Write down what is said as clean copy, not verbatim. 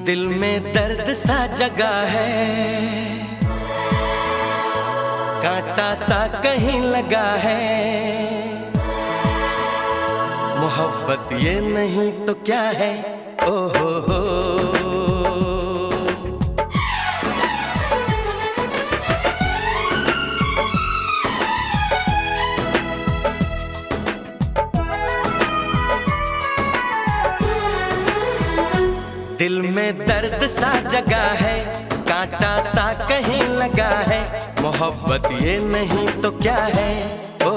दिल में दर्द सा जगा है, कांटा सा कहीं लगा है। मोहब्बत ये नहीं तो क्या है, ओ हो। दिल में दर्द सा जगा है, कांटा सा कहीं लगा है। मोहब्बत ये नहीं तो क्या है, ओ